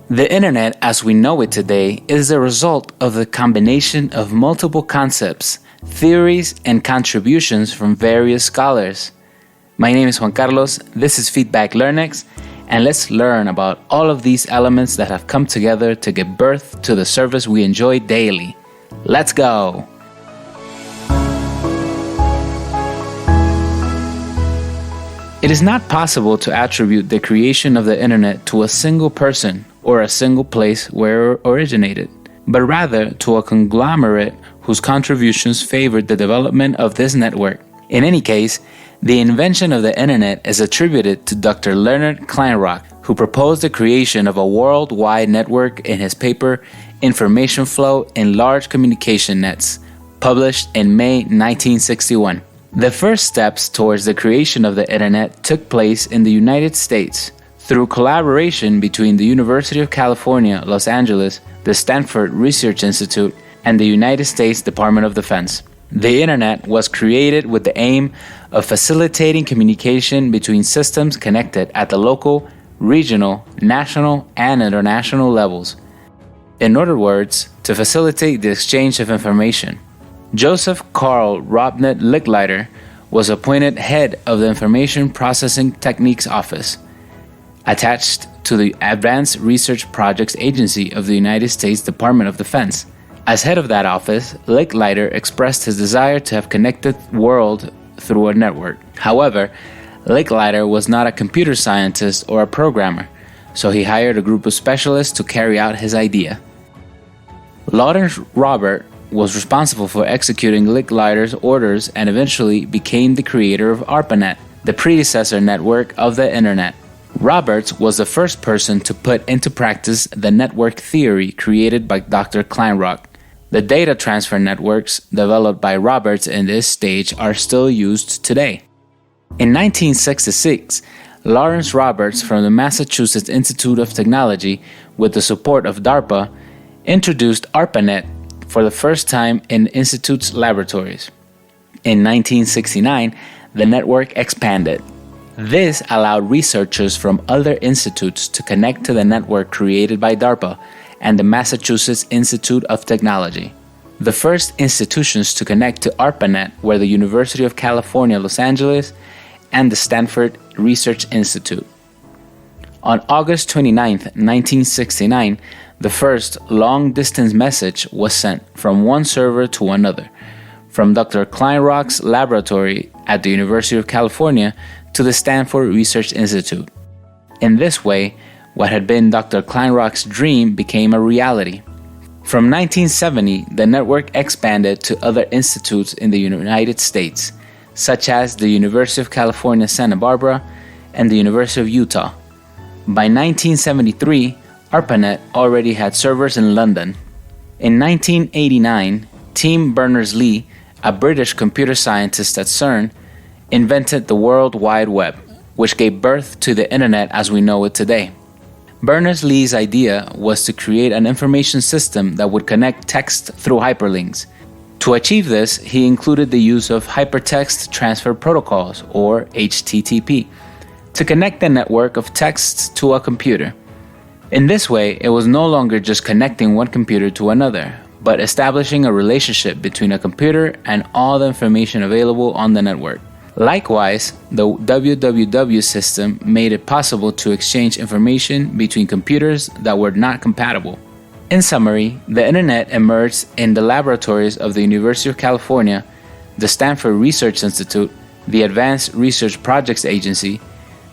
The internet as we know it today is the result of the combination of multiple concepts, theories, and contributions from various scholars. My name is Juan Carlos, this is Feedback Learnex, and let's learn about all of these elements that have come together to give birth to the service we enjoy daily. Let's go! It is not possible to attribute the creation of the internet to a single person or a single place where it originated, but rather to a conglomerate whose contributions favored the development of this network. In any case, the invention of the internet is attributed to Dr. Leonard Kleinrock, who proposed the creation of a worldwide network in his paper Information Flow in Large Communication Nets, published in May 1961. The first steps towards the creation of the internet took place in the United States through collaboration between the University of California, Los Angeles, the Stanford Research Institute, and the United States Department of Defense. The internet was created with the aim of facilitating communication between systems connected at the local, regional, national, and international levels. In other words, to facilitate the exchange of information. Joseph Carl Robert Licklider was appointed head of the Information Processing Techniques Office, attached to the Advanced Research Projects Agency of the United States Department of Defense. As head of that office, Licklider expressed his desire to have connected the world through a network. However, Licklider was not a computer scientist or a programmer, so he hired a group of specialists to carry out his idea. Lawrence Robert was responsible for executing Licklider's orders and eventually became the creator of ARPANET, the predecessor network of the Internet. Roberts was the first person to put into practice the network theory created by Dr. Kleinrock. The data transfer networks developed by Roberts in this stage are still used today. In 1966, Lawrence Roberts from the Massachusetts Institute of Technology, with the support of DARPA, introduced ARPANET for the first time in the Institute's laboratories. In 1969, the network expanded. This allowed researchers from other institutes to connect to the network created by DARPA and the Massachusetts Institute of Technology. The first institutions to connect to ARPANET were the University of California, Los Angeles, and the Stanford Research Institute. On August 29, 1969, the first long-distance message was sent from one server to another, from Dr. Kleinrock's laboratory at the University of California to the Stanford Research Institute. In this way, what had been Dr. Kleinrock's dream became a reality. From 1970, the network expanded to other institutes in the United States, such as the University of California, Santa Barbara, and the University of Utah. By 1973, ARPANET already had servers in London. In 1989, Tim Berners-Lee, a British computer scientist at CERN, invented the World Wide Web, which gave birth to the internet as we know it today. Berners-Lee's idea was to create an information system that would connect text through hyperlinks. To achieve this, he included the use of hypertext transfer protocols, or HTTP, to connect the network of texts to a computer. In this way, it was no longer just connecting one computer to another, but establishing a relationship between a computer and all the information available on the network. Likewise, the www system made it possible to exchange information between computers that were not compatible. In summary, the Internet emerged in the laboratories of the University of California, the Stanford Research Institute, the Advanced Research Projects Agency,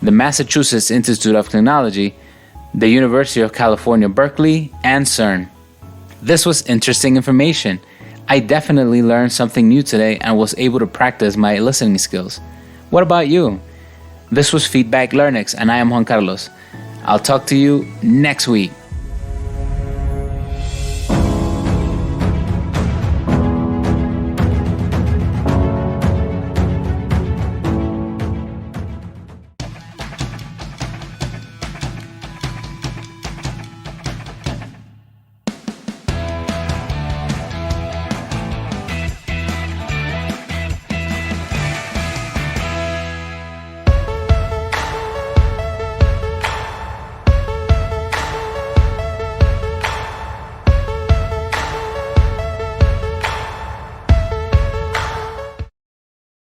the Massachusetts Institute of Technology, the University of California, Berkeley, and CERN. This was interesting information. I definitely learned something new today and was able to practice my listening skills. What about you? This was Feedback Learnex, and I am Juan Carlos. I'll talk to you next week.